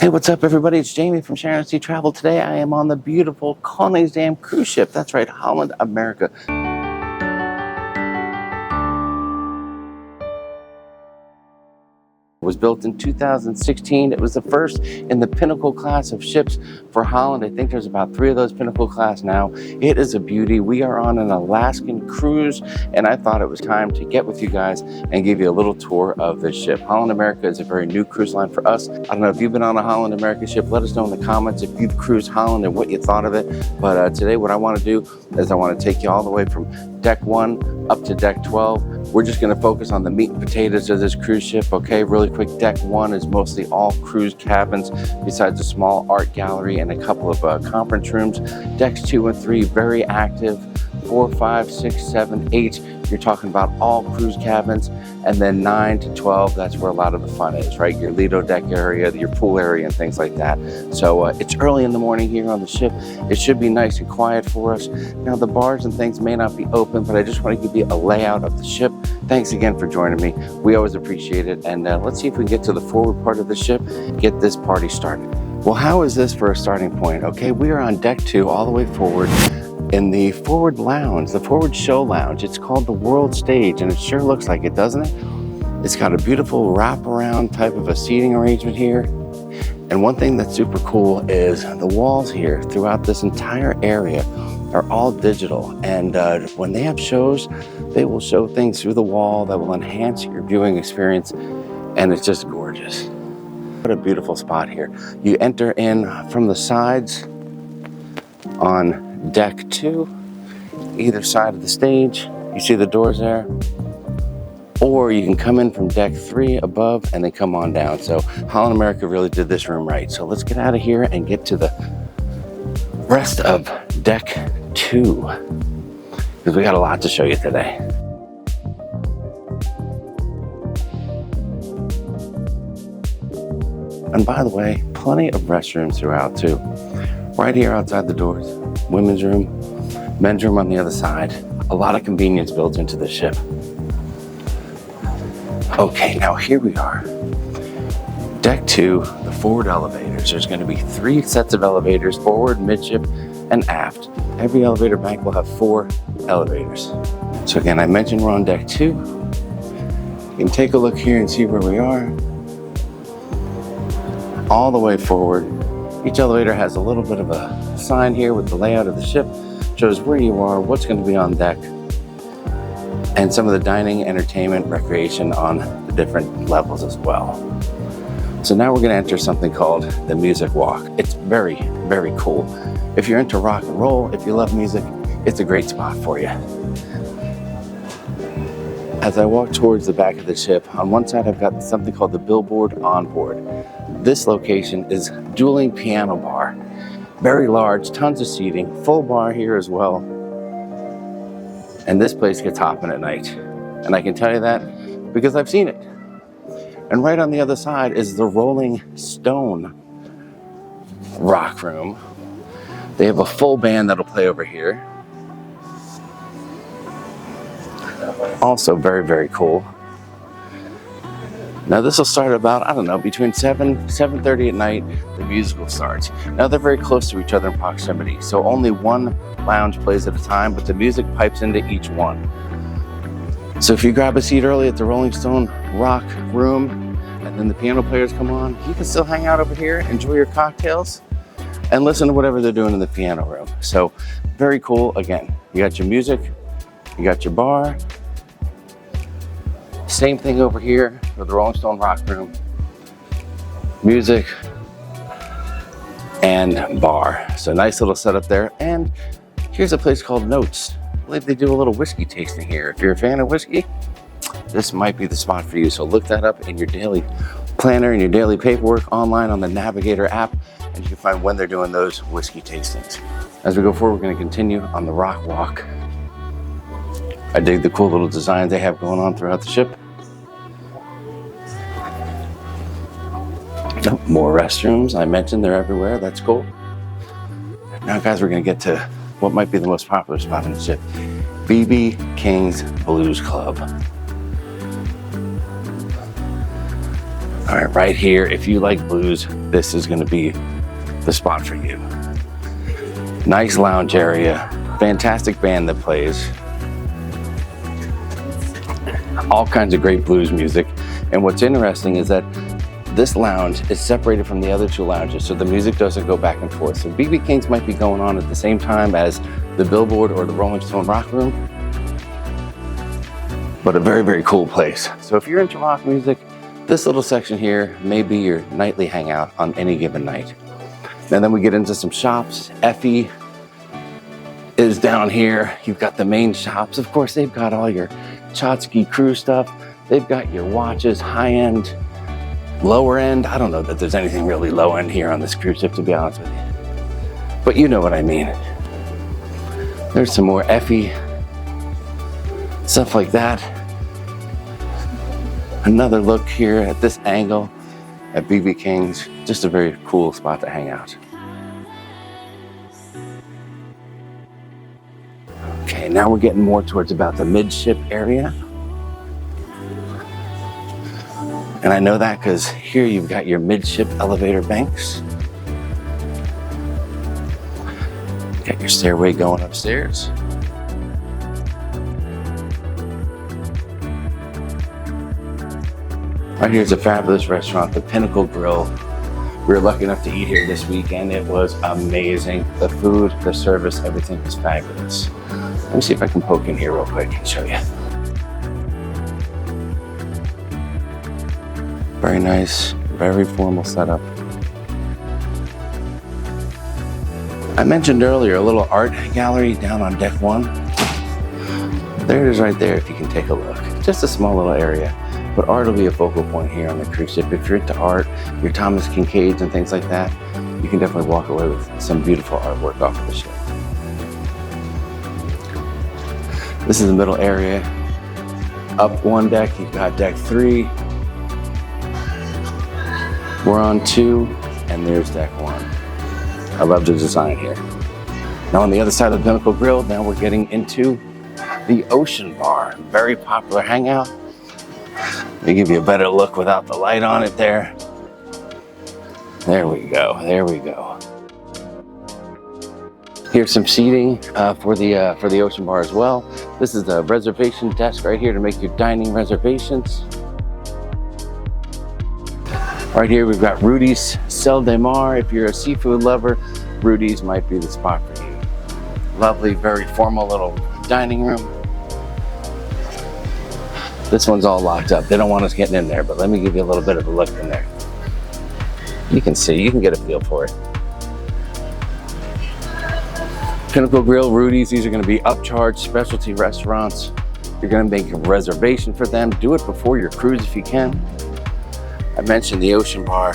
Hey, what's up, everybody? It's Jamie from Sharon Travel. Today I am on the beautiful Koningsdam cruise ship. That's right, Holland, America. It was built in 2016. It was the first in the Pinnacle class of ships for Holland. I think there's about 3 of those Pinnacle class now. It is a beauty. We are on an Alaskan cruise, and I thought it was time to get with you guys and give you a little tour of this ship. Holland America is a very new cruise line for us. I don't know if you've been on a Holland America ship. Let us know in the comments if you've cruised Holland and what you thought of it. But today what I want to do is I want to take you all the way from deck 1 up to deck 12. We're just going to focus on the meat and potatoes of this cruise ship, okay? Really quick, deck 1 is mostly all cruise cabins, besides a small art gallery and a couple of conference rooms. Decks 2 and 3, very active. 4, 5, 6, 7, 8, you're talking about all cruise cabins. And then 9 to 12, that's where a lot of the fun is, right? Your Lido deck area, your pool area, and things like that. So it's early in the morning here on the ship. It should be nice and quiet for us. Now, the bars and things may not be open, but I just want to give you a layout of the ship. Thanks again for joining me. We always appreciate it. And let's see if we can get to the forward part of the ship, get this party started. Well, how is this for a starting point? Okay, we are on deck 2 all the way forward in the forward lounge, the forward show lounge. It's called the World Stage, and it sure looks like it, doesn't it? It's got a beautiful wraparound type of a seating arrangement here. And one thing that's super cool is the walls here throughout this entire area are all digital. And when they have shows, they will show things through the wall that will enhance your viewing experience. And it's just gorgeous. What a beautiful spot here. You enter in from the sides on deck 2, either side of the stage. You see the doors there? Or you can come in from deck 3 above and then come on down. So Holland America really did this room right. So let's get out of here and get to the rest of deck 2, because we got a lot to show you today. And by the way, plenty of restrooms throughout too. Right here outside the doors, women's room, men's room on the other side. A lot of convenience built into the ship. Okay, now here we are. Deck 2, the forward elevators. There's going to be 3 sets of elevators, forward, midship, and aft. Every elevator bank will have 4 elevators. So again, I mentioned we're on deck 2. You can take a look here and see where we are. All the way forward. Each elevator has a little bit of a sign here with the layout of the ship. Shows where you are, what's going to be on deck, and some of the dining, entertainment, recreation on the different levels as well. So now we're going to enter something called the music walk. It's very, very cool. If you're into rock and roll, if you love music, it's a great spot for you. As I walk towards the back of the ship, on one side I've got something called the Billboard Onboard. This location is dueling piano bar. Very large, tons of seating, full bar here as well. And this place gets hopping at night. And I can tell you that because I've seen it. And right on the other side is the Rolling Stone rock room. They have a full band that'll play over here. Also very, very cool. Now this will start about, I don't know, between 7:30 at night, the musical starts. Now they're very close to each other in proximity, so only one lounge plays at a time, but the music pipes into each one. So if you grab a seat early at the Rolling Stone rock room, and then the piano players come on, you can still hang out over here, enjoy your cocktails, and listen to whatever they're doing in the piano room. So very cool. Again, you got your music, you got your bar. Same thing over here with the Rolling Stone rock room. Music and bar. So nice little setup there. And here's a place called Notes. I believe they do a little whiskey tasting here. If you're a fan of whiskey, this might be the spot for you. So look that up in your daily planner and your daily paperwork online on the Navigator app, and you can find when they're doing those whiskey tastings. As we go forward, we're going to continue on the rock walk. I dig the cool little designs they have going on throughout the ship. Oh, more restrooms. I mentioned they're everywhere. That's cool. Now, guys, we're going to get to what might be the most popular spot on the ship. B.B. King's Blues Club. All right, right here, if you like blues, this is gonna be the spot for you. Nice lounge area, fantastic band that plays. All kinds of great blues music. And what's interesting is that this lounge is separated from the other two lounges, so the music doesn't go back and forth. So B.B. King's might be going on at the same time as the Billboard or the Rolling Stone Rock Room, but a very, very cool place. So if you're into rock music, this little section here may be your nightly hangout on any given night. And then we get into some shops. Effie is down here. You've got the main shops. Of course, they've got all your Chotsky cruise stuff. They've got your watches, high-end, lower end. I don't know that there's anything really low end here on this cruise ship, to be honest with you. But you know what I mean. There's some more Effie, stuff like that. Another look here at this angle at B.B. King's. Just a very cool spot to hang out. Okay, now we're getting more towards about the midship area. And I know that because here you've got your midship elevator banks. Got your stairway going upstairs. Right here's a fabulous restaurant, the Pinnacle Grill. We were lucky enough to eat here this weekend. It was amazing. The food, the service, everything was fabulous. Let me see if I can poke in here real quick and show you. Very nice, very formal setup. I mentioned earlier a little art gallery down on deck 1. There it is right there if you can take a look. Just a small little area, but art will be a focal point here on the cruise ship. If you're into art, your Thomas Kincaids and things like that, you can definitely walk away with some beautiful artwork off of the ship. This is the middle area. Up one deck, you've got deck 3. We're on 2, and there's deck 1. I love the design here. Now on the other side of the Pinnacle Grill, now we're getting into the Ocean Bar. Very popular hangout. They give you a better look without the light on it there. There we go, there we go. Here's some seating for the Ocean Bar as well. This is the reservation desk right here to make your dining reservations. Right here, we've got Rudy's Celle de Mar. If you're a seafood lover, Rudy's might be the spot for you. Lovely, very formal little dining room. This one's all locked up. They don't want us getting in there, but let me give you a little bit of a look in there. You can see, you can get a feel for it. Pinnacle Grill, Rudy's, these are gonna be upcharged specialty restaurants. You're gonna make a reservation for them. Do it before your cruise if you can. I mentioned the Ocean Bar.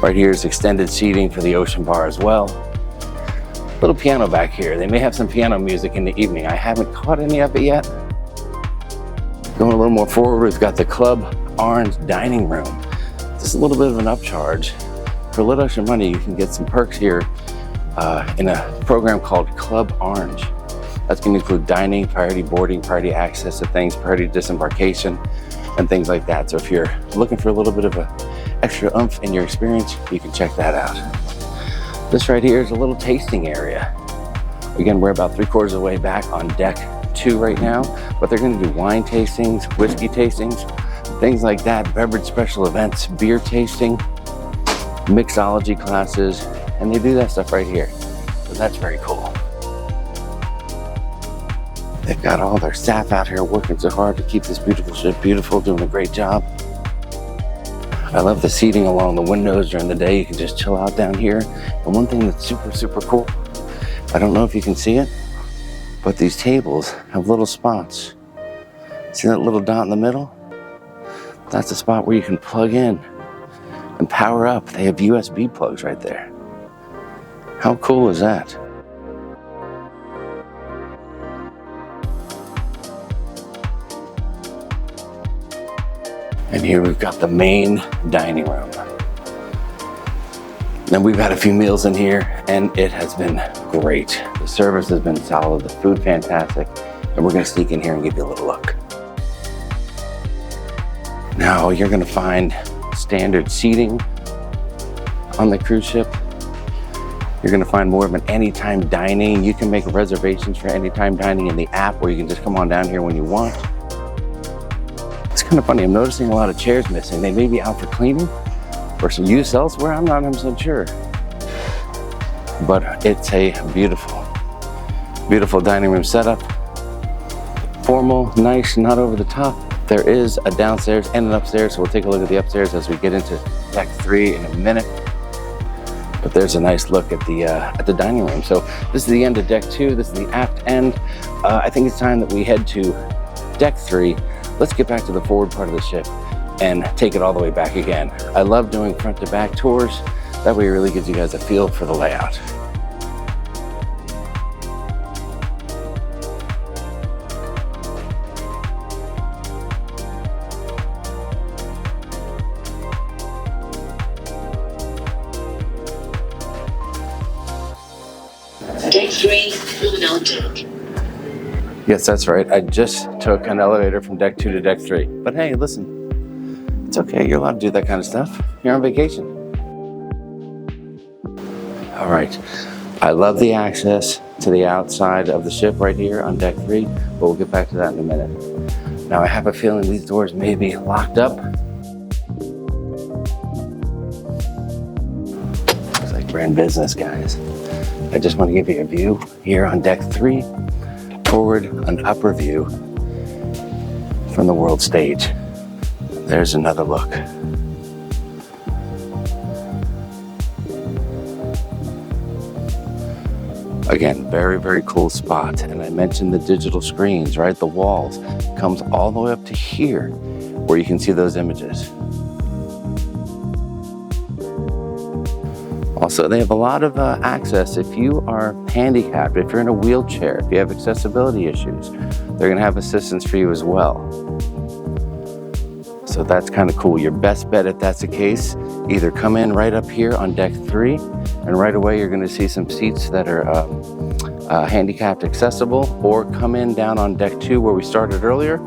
Right here is extended seating for the Ocean Bar as well. Little piano back here. They may have some piano music in the evening. I haven't caught any of it yet. Going a little more forward, we've got the Club Orange Dining Room. Just a little bit of an upcharge. For a little extra money, you can get some perks here in a program called Club Orange. That's going to include dining, priority boarding, priority access to things, priority disembarkation, and things like that. So if you're looking for a little bit of an extra oomph in your experience, you can check that out. This right here is a little tasting area. Again, we're about 3/4 of the way back on deck 2 right now, but they're going to do wine tastings, whiskey tastings, things like that, beverage special events, beer tasting, mixology classes, and they do that stuff right here. So that's very cool. They've got all their staff out here working so hard to keep this beautiful ship beautiful, doing a great job. I love the seating along the windows during the day. You can just chill out down here. And one thing that's super, super cool, I don't know if you can see it, but these tables have little spots. See that little dot in the middle? That's the spot where you can plug in and power up. They have USB plugs right there. How cool is that? And here we've got the main dining room. Then we've had a few meals in here and it has been great. The service has been solid, the food fantastic, and we're gonna sneak in here and give you a little look. Now you're gonna find standard seating on the cruise ship. You're gonna find more of an anytime dining. You can make reservations for anytime dining in the app, where you can just come on down here when you want. It's kind of funny, I'm noticing a lot of chairs missing. They may be out for cleaning or some use elsewhere, I'm not 100% sure. But it's a beautiful, beautiful dining room setup. Formal, nice, not over the top. There is a downstairs and an upstairs, so we'll take a look at the upstairs as we get into deck 3 in a minute. But there's a nice look at the dining room. So this is the end of deck 2. This is the aft end. I think it's time that we head to deck 3. Let's get back to the forward part of the ship and take it all the way back again. I love doing front to back tours. That way it really gives you guys a feel for the layout. Deck 3, Holland deck. Yes, that's right. I just took an elevator from deck 2 to deck 3. But hey, listen, it's okay. You're allowed to do that kind of stuff. You're on vacation. All right. I love the access to the outside of the ship right here on deck 3, but we'll get back to that in a minute. Now, I have a feeling these doors may be locked up. Looks like we're in business, guys. I just want to give you a view here on deck 3, forward, an upper view from the world stage. There's another look. Again, very, very cool spot. And I mentioned the digital screens, right? The walls comes all the way up to here where you can see those images. Also, they have a lot of access. If you are handicapped, if you're in a wheelchair, if you have accessibility issues, they're gonna have assistance for you as well. So that's kind of cool. Your best bet, if that's the case, either come in right up here on deck 3, and right away you're gonna see some seats that are handicapped accessible, or come in down on deck 2 where we started earlier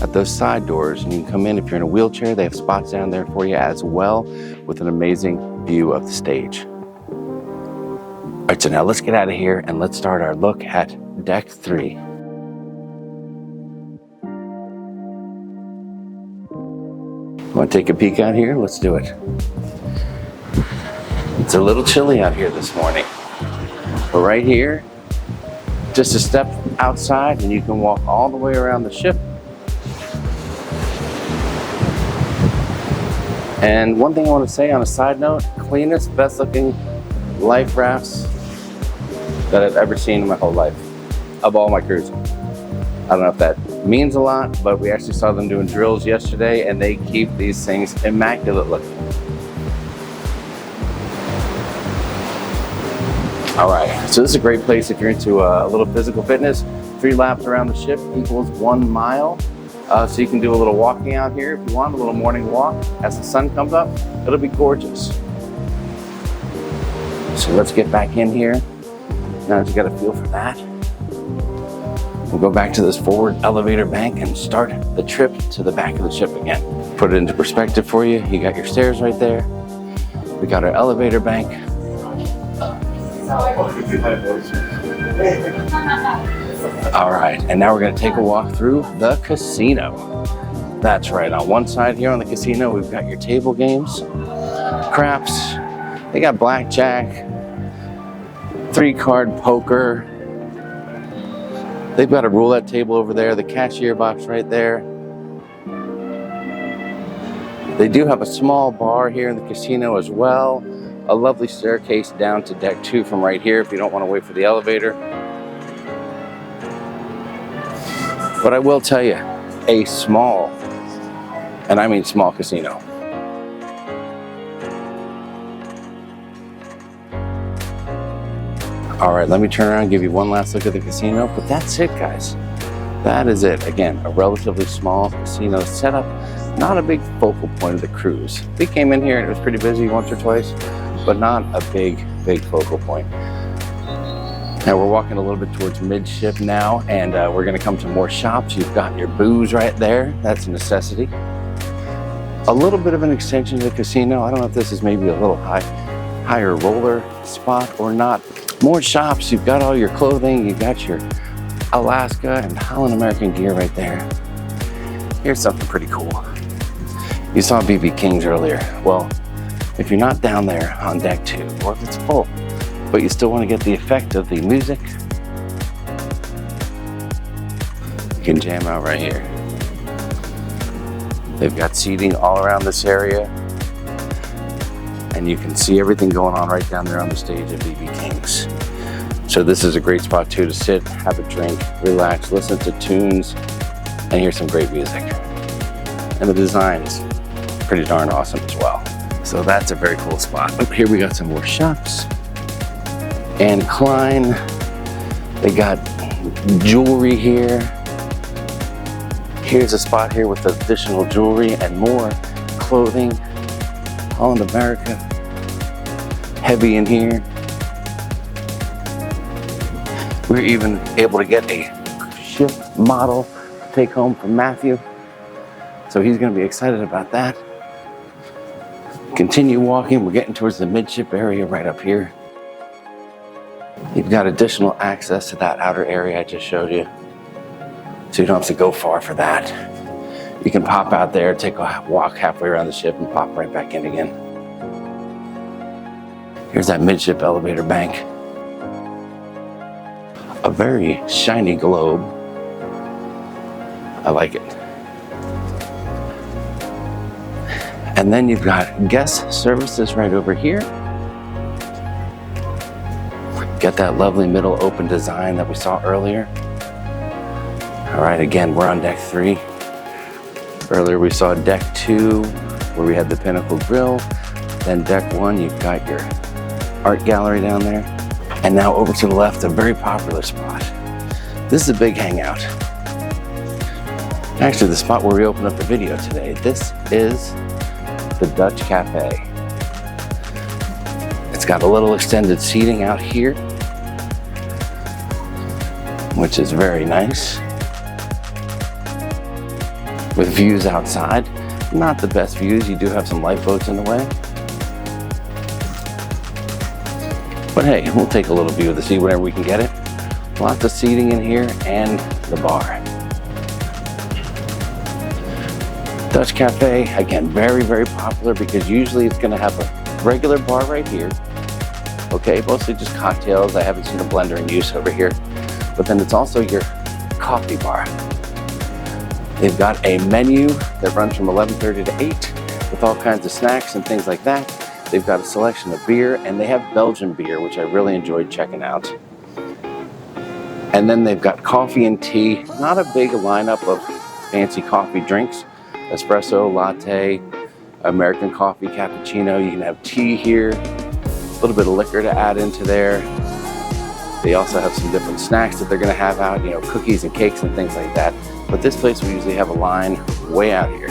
at those side doors, and you can come in if you're in a wheelchair. They have spots down there for you as well, with an amazing view of the stage. All right, so now let's get out of here and let's start our look at deck 3. Want to take a peek out here? Let's do it. It's a little chilly out here this morning, but right here, just a step outside and you can walk all the way around the ship. And one thing I want to say on a side note, cleanest, best looking life rafts that I've ever seen in my whole life, of all my cruising. I don't know if that means a lot, but we actually saw them doing drills yesterday, and they keep these things immaculate looking. All right, so this is a great place if you're into a little physical fitness. 3 laps around the ship equals 1 mile. So you can do a little walking out here if you want, a little morning walk as the sun comes up. It'll be gorgeous. So let's get back in here. Now that you got a feel for that, we'll go back to this forward elevator bank and start the trip to the back of the ship again. Put it into perspective for you. You got your stairs right there. We got our elevator bank. All right, and now we're gonna take a walk through the casino. That's right, on one side here on the casino, we've got your table games, craps, they got blackjack, 3-card poker. They've got a roulette table over there, the cashier box right there. They do have a small bar here in the casino as well. A lovely staircase down to deck 2 from right here if you don't want to wait for the elevator. But I will tell you, a small, and I mean small casino. All right, let me turn around and give you one last look at the casino, but that's it, guys. That is it. Again, a relatively small casino setup, not a big focal point of the cruise. We came in here and it was pretty busy once or twice, but not a big focal point. Now we're walking a little bit towards midship now, and we're gonna come to more shops. You've got your booze right there. That's a necessity. A little bit of an extension to the casino. I don't know if this is maybe a little higher roller spot or not. More shops. You've got all your clothing. You've got your Alaska and Holland American gear right there. Here's something pretty cool. You saw BB King's earlier. Well, if you're not down there on deck 2, or if it's full, but you still want to get the effect of the music, you can jam out right here. They've got seating all around this area, and you can see everything going on right down there on the stage at BB King's. So this is a great spot too to sit, have a drink, relax, listen to tunes, and hear some great music. And the design is pretty darn awesome as well. So that's a very cool spot. Up here we got some more shops. And Klein, they got jewelry here. Here's a spot here with additional jewelry and more clothing. Holland America, heavy in here. We're even able to get a ship model to take home from Matthew. So he's gonna be excited about that. Continue walking, we're getting towards the midship area right up here. You've got additional access to that outer area I just showed you. So you don't have to go far for that. You can pop out there, take a walk halfway around the ship and pop right back in again. Here's that midship elevator bank. A very shiny globe. I like it. And then you've got guest services right over here. Get that lovely middle open design that we saw earlier. All right, again, we're on deck 3. Earlier we saw deck 2 where we had the Pinnacle Grill. Then deck 1, you've got your art gallery down there. And now over to the left, a very popular spot. This is a big hangout. Actually, the spot where we opened up the video today. This is the Dutch Cafe. It's got a little extended seating out here, which is very nice. With views outside. Not the best views, you do have some lifeboats in the way. But hey, we'll take a little view of the sea whenever we can get it. Lots of seating in here and the bar. Dutch Cafe, again, very, very popular because usually it's gonna have a regular bar right here. Okay, mostly just cocktails. I haven't seen a blender in use over here. But then it's also your coffee bar. They've got a menu that runs from 11:30 to 8 with all kinds of snacks and things like that. They've got a selection of beer, and they have Belgian beer, which I really enjoyed checking out. And then they've got coffee and tea. Not a big lineup of fancy coffee drinks. Espresso, latte, American coffee, cappuccino. You can have tea here. A little bit of liquor to add into there. They also have some different snacks that they're gonna have out, you know, cookies and cakes and things like that. But this place will usually have a line way out here.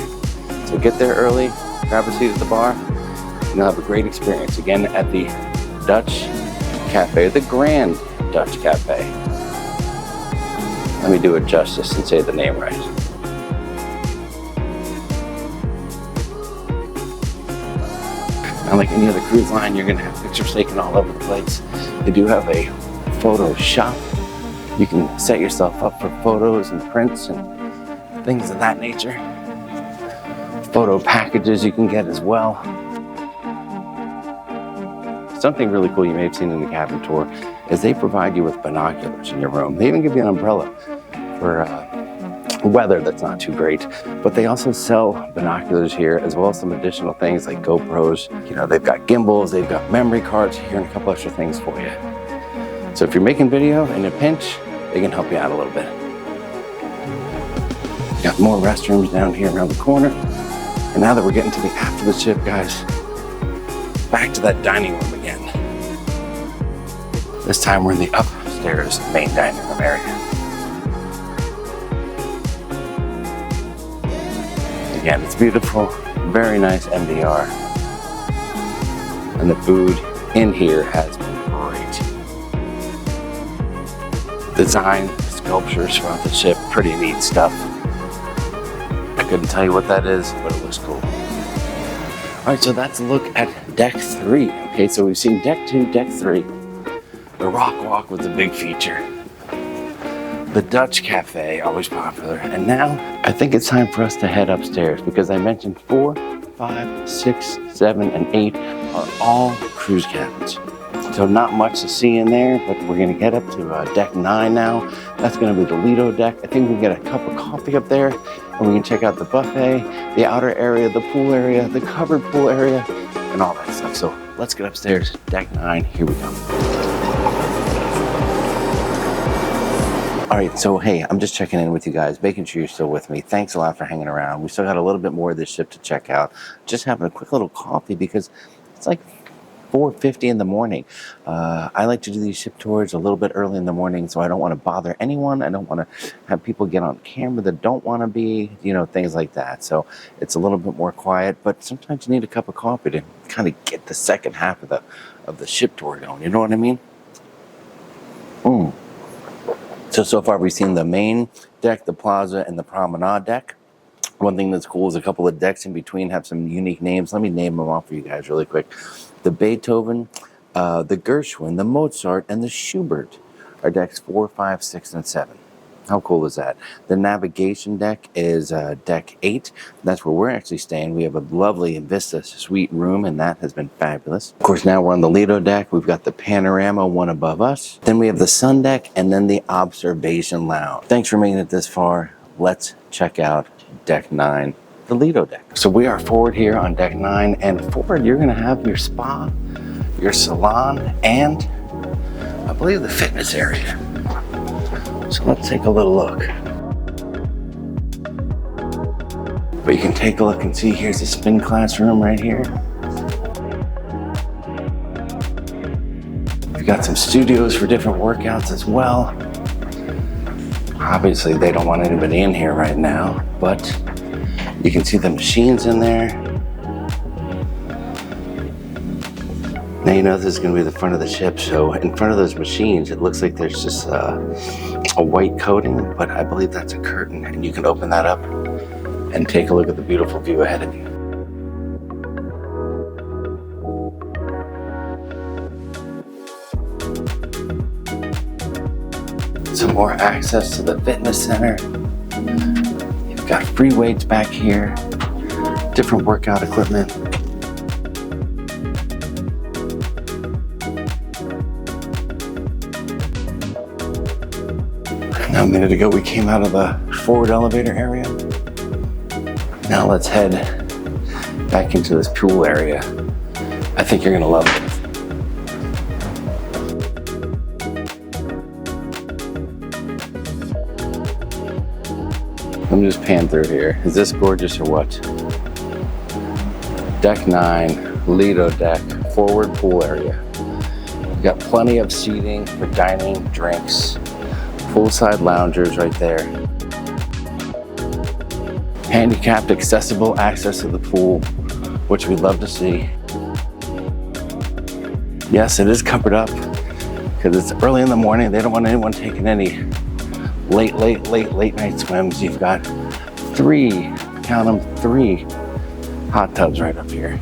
So get there early, grab a seat at the bar, and you'll have a great experience. Again, at the Dutch Cafe, the Grand Dutch Cafe. Let me do it justice and say the name right. Now, like any other cruise line, you're gonna have pictures taken all over the place. They do have a photo shop. You can set yourself up for photos and prints and things of that nature. Photo packages you can get as well. Something really cool you may have seen in the cabin tour is they provide you with binoculars in your room. They even give you an umbrella for weather that's not too great, but they also sell binoculars here as well as some additional things like GoPros. You know, they've got gimbals, they've got memory cards here and a couple extra things for you. So if you're making video in a pinch, they can help you out a little bit. Got more restrooms down here around the corner. And now that we're getting to the aft of the ship, guys, back to that dining room again. This time we're in the upstairs main dining room area. Again, it's beautiful, very nice MDR. And the food in here has been great. Design, sculptures throughout the ship, pretty neat stuff. I couldn't tell you what that is, but it looks cool. All right, so that's a look at deck 3. Okay, so we've seen deck 2, deck 3. The rock walk was a big feature. The Dutch Cafe, always popular. And now I think it's time for us to head upstairs because I mentioned 4, 5, 6, 7, and 8 are all cruise cabins. So not much to see in there, but we're gonna get up to deck 9 now. That's gonna be the Lido deck. I think we can get a cup of coffee up there and we can check out the buffet, the outer area, the pool area, the covered pool area, and all that stuff. So let's get upstairs, deck 9, here we go. All right, so hey, I'm just checking in with you guys, making sure you're still with me. Thanks a lot for hanging around. We still got a little bit more of this ship to check out. Just having a quick little coffee because it's like 4:50 in the morning. I like to do these ship tours a little bit early in the morning, so I don't want to bother anyone. I don't want to have people get on camera that don't want to be, you know, things like that. So it's a little bit more quiet, but sometimes you need a cup of coffee to kind of get the second half of the ship tour going. You know what I mean? So far we've seen the main deck, the plaza, and the promenade deck. One thing that's cool is a couple of decks in between have some unique names. Let me name them off for you guys really quick. The Beethoven, the Gershwin, the Mozart, and the Schubert are decks 4, 5, 6, and 7. How cool is that? The navigation deck is deck 8. That's where we're actually staying. We have a lovely Vista suite room, and that has been fabulous. Of course, now we're on the Lido deck. We've got the panorama one above us. Then we have the sun deck, and then the observation lounge. Thanks for making it this far. Let's check out deck 9, the Lido deck. So we are forward here on deck 9, and forward you're gonna have your spa, your salon, and I believe the fitness area. So let's take a little look. But you can take a look and see here's the spin class room right here. We've got some studios for different workouts as well. Obviously they don't want anybody in here right now, but you can see the machines in there. Now you know this is going to be the front of the ship, so in front of those machines it looks like there's just a white coating, but I believe that's a curtain, and you can open that up and take a look at the beautiful view ahead of you. Some more access to the fitness center. You've got free weights back here, different workout equipment. Now, a minute ago we came out of the forward elevator area. Now let's head back into this pool area. I think you're gonna love it. Let me just pan through here. Is this gorgeous or what? Deck 9, Lido deck, forward pool area. We've got plenty of seating for dining, drinks, poolside loungers right there. Handicapped accessible access to the pool, which we'd love to see. Yes, it is covered up because it's early in the morning. They don't want anyone taking any late night swims. You've got 3, count them, 3 hot tubs right up here.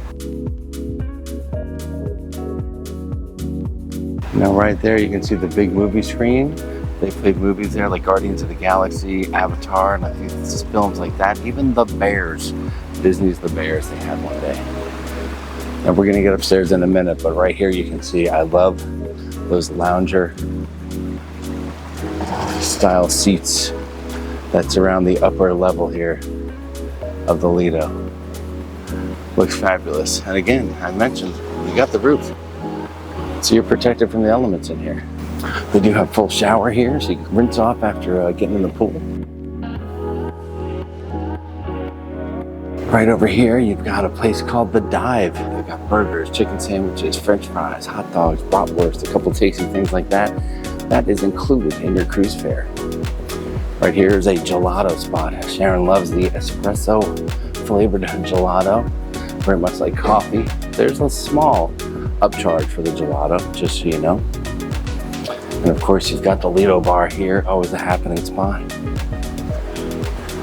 Now right there you can see the big movie screen. They played movies there like Guardians of the Galaxy, Avatar, and I think it's just films like that. Even The Bears, Disney's The Bears, they had one day. Now we're gonna get upstairs in a minute, but right here you can see I love those lounger style seats that surround the upper level here of the Lido. Looks fabulous. And again, I mentioned you got the roof, so you're protected from the elements in here. We do have full shower here, so you can rinse off after getting in the pool. Right over here, you've got a place called The Dive. They've got burgers, chicken sandwiches, french fries, hot dogs, bratwurst, a couple tasty things like that. That is included in your cruise fare. Right here is a gelato spot. Sharon loves the espresso flavored gelato, very much like coffee. There's a small upcharge for the gelato, just so you know. And of course, you've got the Lido bar here, always a happening spot.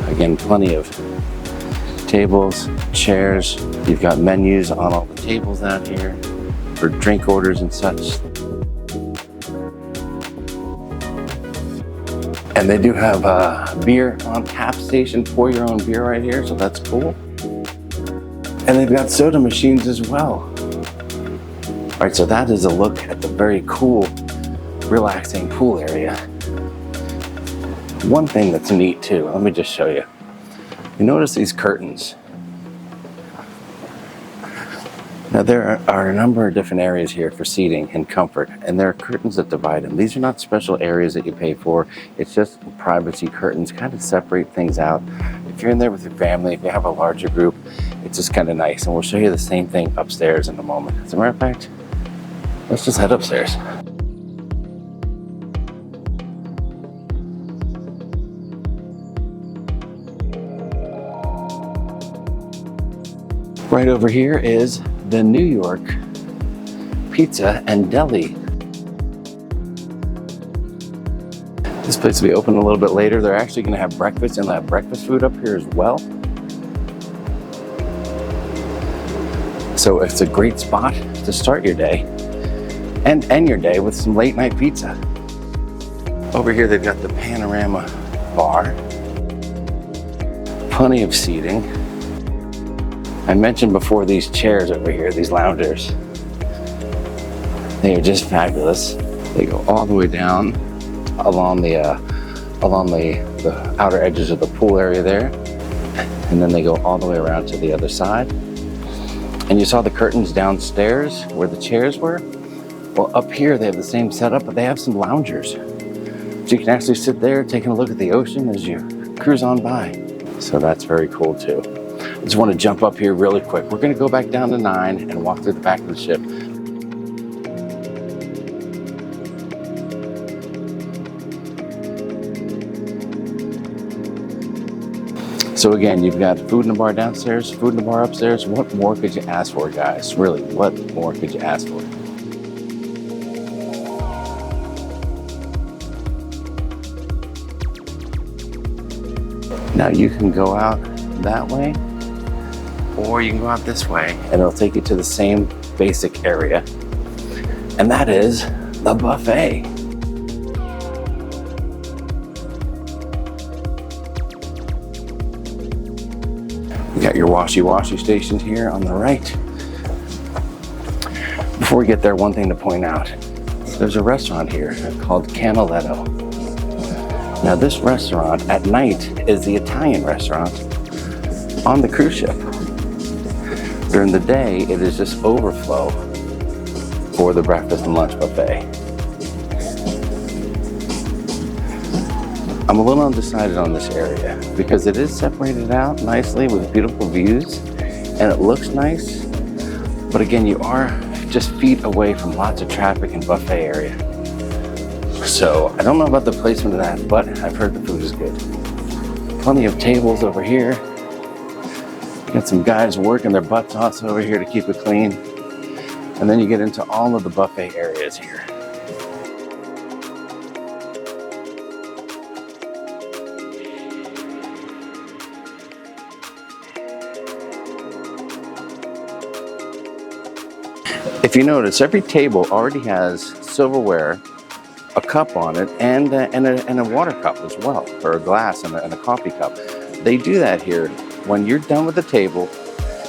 Again, plenty of tables, chairs. You've got menus on all the tables out here for drink orders and such. And they do have a beer on tap station for your own beer right here, so that's cool. And they've got soda machines as well. All right, so that is a look at the very cool, relaxing pool area. One thing that's neat too, let me just show you. You notice these curtains. Now there are a number of different areas here for seating and comfort, and there are curtains that divide them. These are not special areas that you pay for. It's just privacy curtains, kind of separate things out. If you're in there with your family, if you have a larger group, it's just kind of nice. And we'll show you the same thing upstairs in a moment. As a matter of fact, let's just head upstairs. Right over here is the New York Pizza and Deli. This place will be open a little bit later. They're actually going to have breakfast, and they'll have breakfast food up here as well. So it's a great spot to start your day and end your day with some late night pizza. Over here they've got the panorama bar. Plenty of seating. I mentioned before these chairs over here, these loungers. They are just fabulous. They go all the way down along the outer edges of the pool area there. And then they go all the way around to the other side. And you saw the curtains downstairs where the chairs were? Well, up here they have the same setup, but they have some loungers. So you can actually sit there taking a look at the ocean as you cruise on by. So that's very cool too. I just want to jump up here really quick. We're going to go back down to 9 and walk through the back of the ship. So again, you've got food in the bar downstairs, food in the bar upstairs. What more could you ask for, guys? Really, what more could you ask for? Now you can go out that way, or you can go out this way, and it'll take you to the same basic area, and that is the buffet. You got your washy stations here on the right. Before we get there, one thing to point out. There's a restaurant here called Canaletto. Now this restaurant at night is the Italian restaurant on the cruise ship. During the day, it is just overflow for the breakfast and lunch buffet. I'm a little undecided on this area because it is separated out nicely with beautiful views and it looks nice. But again, you are just feet away from lots of traffic and buffet area. So I don't know about the placement of that, but I've heard the food is good. Plenty of tables over here. Got some guys working their butts off over here to keep it clean. And then you get into all of the buffet areas here. If you notice, every table already has silverware, a cup on it, and a water cup as well, or a glass and a coffee cup. They do that here. When you're done with the table,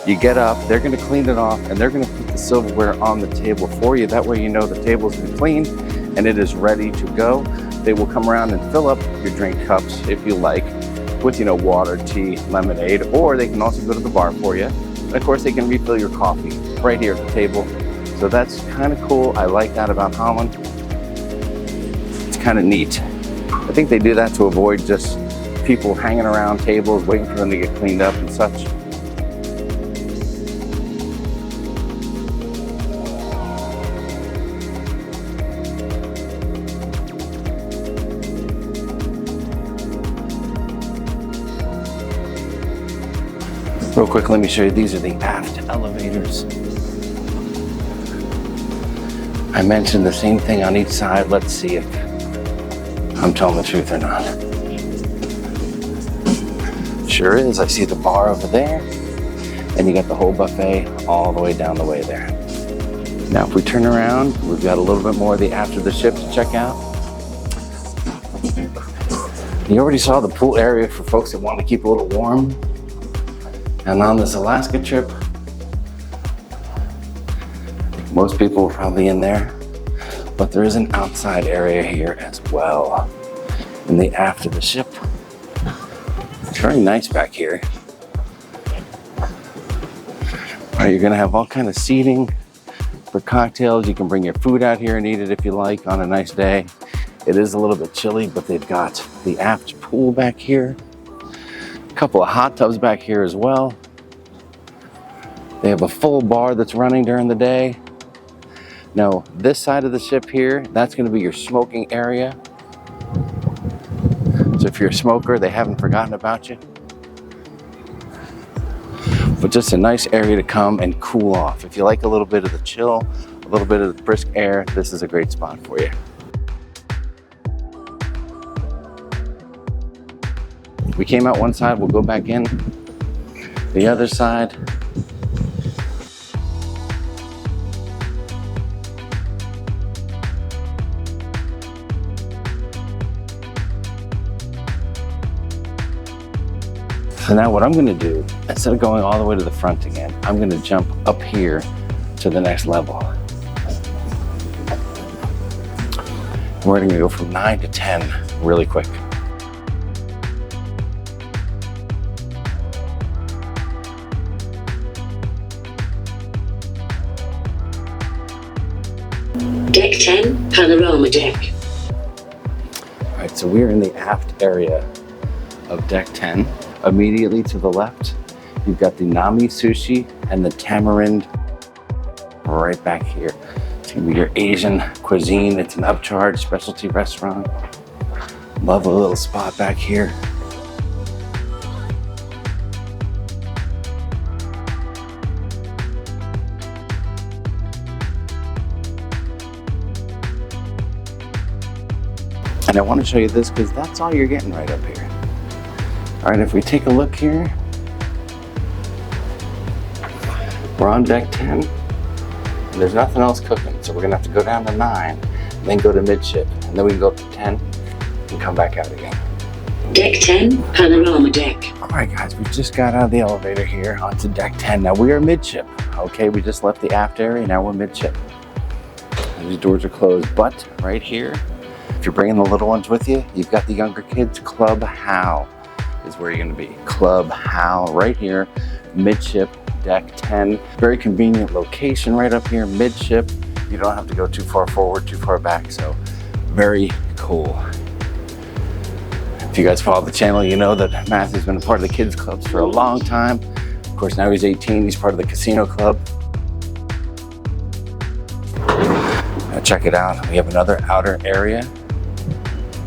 you get up, they're going to clean it off, and they're going to put the silverware on the table for you. That way you know the table's been cleaned and it is ready to go. They will come around and fill up your drink cups, if you like, with, water, tea, lemonade, or they can also go to the bar for you. And of course, they can refill your coffee right here at the table. So that's kind of cool. I like that about Holland. It's kind of neat. I think they do that to avoid just people hanging around tables waiting for them to get cleaned up and such. Real quick, let me show you. These are the aft elevators. I mentioned the same thing on each side. Let's see if I'm telling the truth or not. Sure is. I see the bar over there, and you got the whole buffet all the way down the way there. Now, if we turn around, we've got a little bit more of the after the ship to check out. You already saw the pool area for folks that want to keep a little warm. And on this Alaska trip, most people are probably in there, but there is an outside area here as well in the aft of the ship. It's very nice back here. All right, you're gonna have all kind of seating for cocktails. You can bring your food out here and eat it if you like on a nice day. It is a little bit chilly, but they've got the aft pool back here. A couple of hot tubs back here as well. They have a full bar that's running during the day. Now, this side of the ship here, that's gonna be your smoking area. So if you're a smoker, they haven't forgotten about you. But just a nice area to come and cool off. If you like a little bit of the chill, a little bit of the brisk air, this is a great spot for you. We came out one side, we'll go back in the other side. So now what I'm gonna do, instead of going all the way to the front again, I'm gonna jump up here to the next level. We're gonna go from 9 to 10 really quick. Deck 10, panorama deck. All right, so we're in the aft area of deck 10. Immediately to the left, you've got the Nami Sushi and the Tamarind right back here. It's gonna be your Asian cuisine. It's an upcharge specialty restaurant. Love a little spot back here. And I want to show you this because that's all you're getting right up here. All right, if we take a look here, we're on deck 10, and there's nothing else cooking. So we're gonna have to go down to 9, and then go to midship, and then we can go up to 10 and come back out again. Deck 10, panorama deck. All right, guys, we just got out of the elevator here onto deck 10. Now we are midship, okay? We just left the aft area, now we're midship. And these doors are closed, but right here, if you're bringing the little ones with you, you've got the younger kids. Club How is where you're gonna be. Club How, right here, midship, deck 10. Very convenient location right up here, midship. You don't have to go too far forward, too far back, so very cool. If you guys follow the channel, you know that Matthew's been a part of the kids clubs for a long time. Of course, now he's 18, he's part of the casino club. Now check it out, we have another outer area.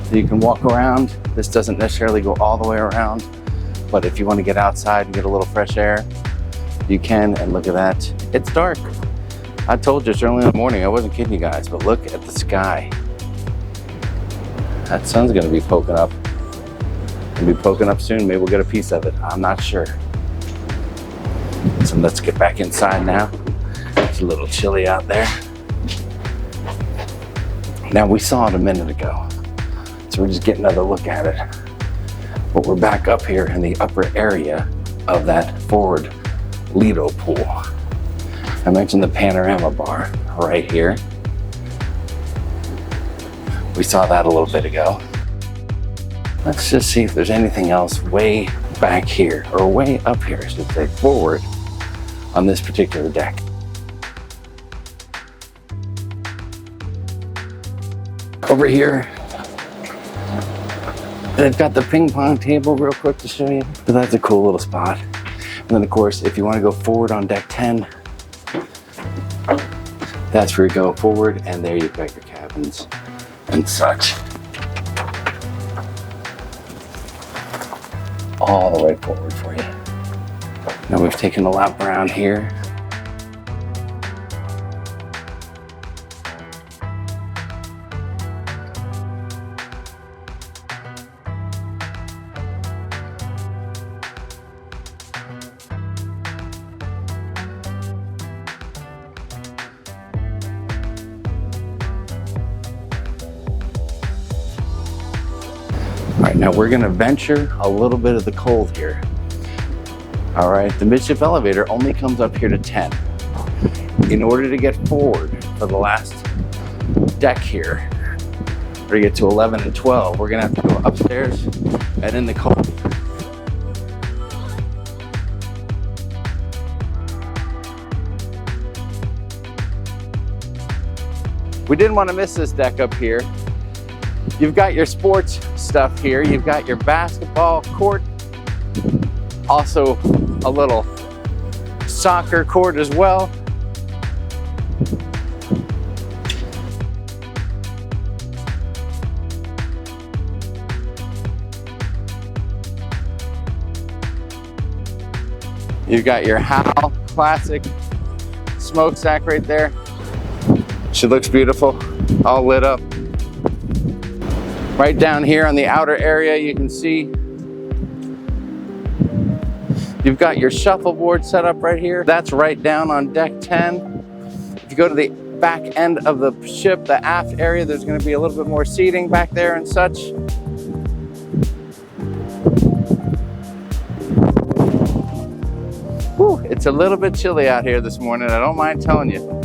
So you can walk around. This doesn't necessarily go all the way around, but if you want to get outside and get a little fresh air, you can. And look at that, it's dark. I told you it's early in the morning, I wasn't kidding you guys, but look at the sky. That sun's gonna be poking up. It'll be poking up soon, maybe we'll get a piece of it, I'm not sure. So let's get back inside now. It's a little chilly out there. Now we saw it a minute ago. So we're just getting another look at it. But we're back up here in the upper area of that forward Lido pool. I mentioned the panorama bar right here. We saw that a little bit ago. Let's just see if there's anything else way back here, or way up here, I should say, forward on this particular deck. Over here, they've got the ping pong table real quick to show you. But that's a cool little spot. And then of course, if you want to go forward on deck 10, that's where you go forward, and there you've got your cabins and such. All the way forward for you. Now we've taken a lap around here. right, now we're gonna venture a little bit of the cold here. All right, the midship elevator only comes up here to 10. In order to get forward for the last deck here, or to get to 11 and 12, we're gonna have to go upstairs and in the cold. We didn't want to miss this deck up here. You've got your sports stuff here. You've got your basketball court, also a little soccer court as well. You've got your Hal classic smokestack right there. She looks beautiful, all lit up. Right down here on the outer area, you can see you've got your shuffleboard set up right here. That's right down on deck 10. If you go to the back end of the ship, the aft area, there's going to be a little bit more seating back there and such. Whew, it's a little bit chilly out here this morning, I don't mind telling you.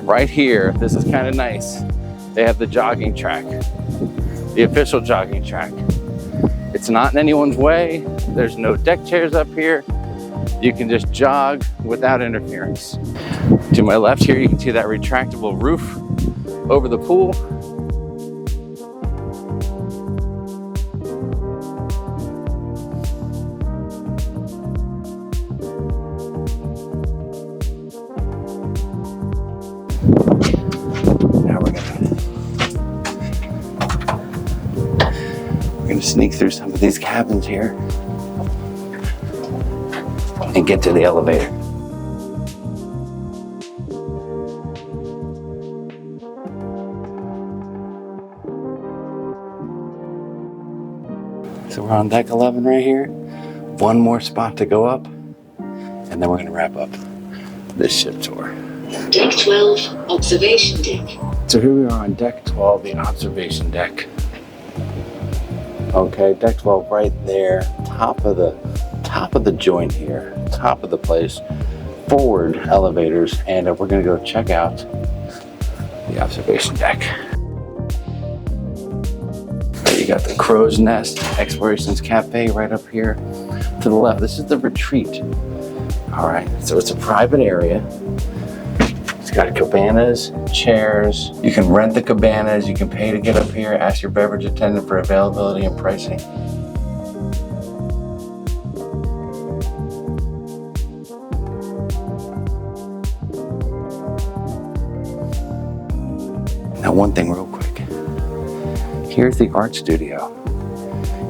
Right here, this is kind of nice. They have the jogging track, the official jogging track. It's not in anyone's way. There's no deck chairs up here. You can just jog without interference. To my left here, you can see that retractable roof over the pool. Sneak through some of these cabins here and get to the elevator. So we're on deck 11 right here. One more spot to go up, and then we're going to wrap up this ship tour. Deck 12, observation deck. So here we are on deck 12, the observation deck. Okay, deck 12 right there, top of the joint here, top of the place, forward elevators, and we're gonna go check out the observation deck. You got the Crow's Nest Explorations Cafe right up here to the left. This is the retreat. All right, so it's a private area. It's got cabanas, chairs. You can rent the cabanas. You can pay to get up here. Ask your beverage attendant for availability and pricing. Now, one thing real quick. Here's the art studio.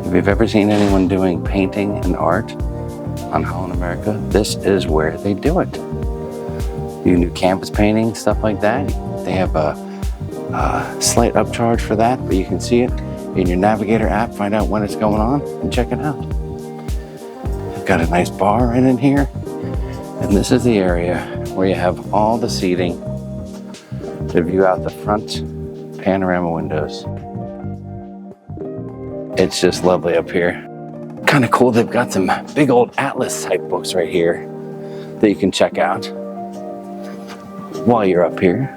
If you've ever seen anyone doing painting and art on Holland, America, this is where they do it. You can do canvas painting, stuff like that. They have a slight upcharge for that, but you can see it in your Navigator app, find out when it's going on, and check it out. They've got a nice bar right in here, and this is the area where you have all the seating to view out the front panorama windows. It's just lovely up here. Kind of cool, they've got some big old atlas type books right here that you can check out while you're up here.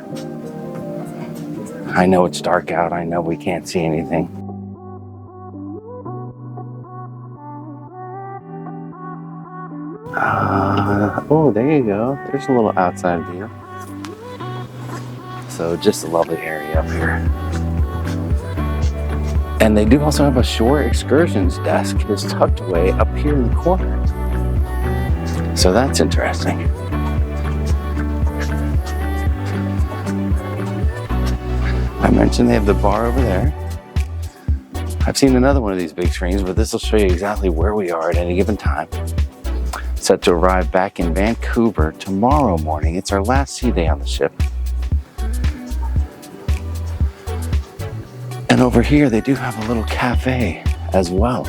I know it's dark out, I know we can't see anything. Oh, there you go. There's a little outside view. So just a lovely area up here. And they do also have a shore excursions desk that's tucked away up here in the corner. So that's interesting. I mentioned they have the bar over there. I've seen another one of these big screens, but this will show you exactly where we are at any given time. Set to arrive back in Vancouver tomorrow morning. It's our last sea day on the ship. And over here, they do have a little cafe as well,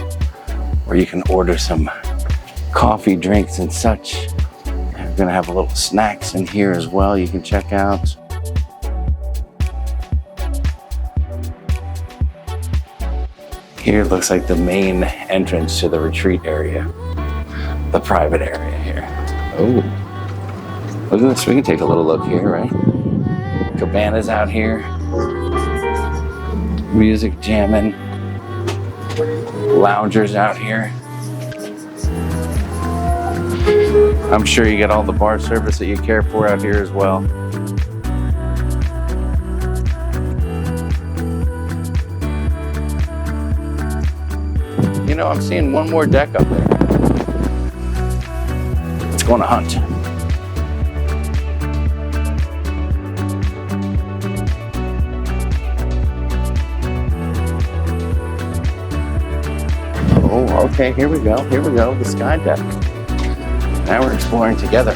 where you can order some coffee, drinks, and such. And We're gonna have a little snacks in here as well you can check out. Here it looks like the main entrance to the retreat area, the private area here. Oh, look at this. We can take a little look here, right? Cabanas out here, music jamming, loungers out here. I'm sure you get all the bar service that you care for out here as well. You know, I'm seeing one more deck up there. Let's go on a hunt. Oh, okay, here we go, the sky deck. Now we're exploring together.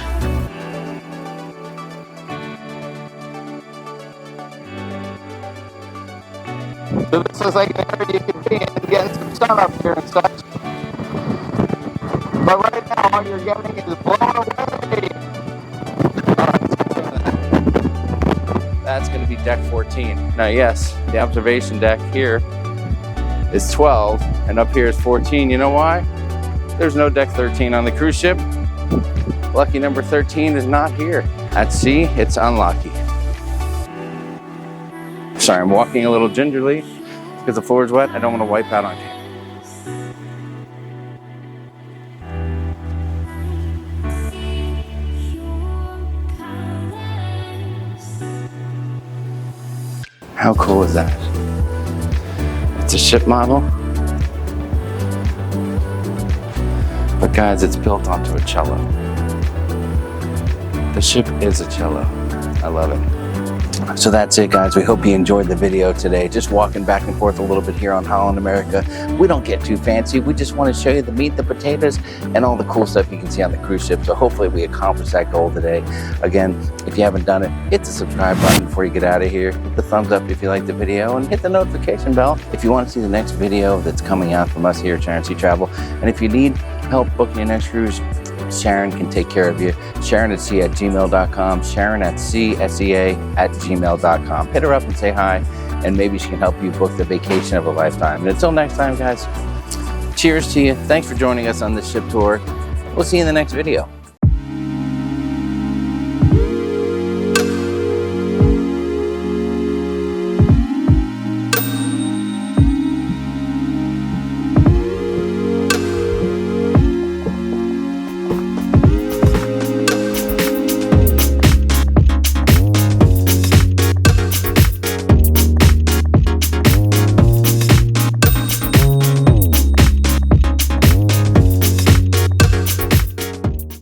So this is like an area you can be in, getting some sun up here and such. But right now, all you're getting is blown away. That's going to be deck 14. Now, yes, the observation deck here is 12, and up here is 14. You know why? There's no deck 13 on the cruise ship. Lucky number 13 is not here. At sea, it's unlucky. Sorry, I'm walking a little gingerly because the floor is wet. I don't want to wipe out on camera. How cool is that? It's a ship model. But guys, it's built onto a cello. The ship is a cello. I love it. So that's it, guys. We hope you enjoyed the video today. Just walking back and forth a little bit here on Holland, America. We don't get too fancy. We just want to show you the meat, the potatoes, and all the cool stuff you can see on the cruise ship. So hopefully we accomplished that goal today. Again, if you haven't done it, hit the subscribe button before you get out of here. Hit the thumbs up if you like the video, and hit the notification bell if you want to see the next video that's coming out from us here at Sharon Sea Travel. And if you need help booking your next cruise, Sharon can take care of you. sharonatsea@gmail.com, sharonatsea@gmail.com. Hit her up and say hi, and maybe she can help you book the vacation of a lifetime. And until next time, guys, cheers to you. Thanks for joining us on this ship tour. We'll see you in the next video.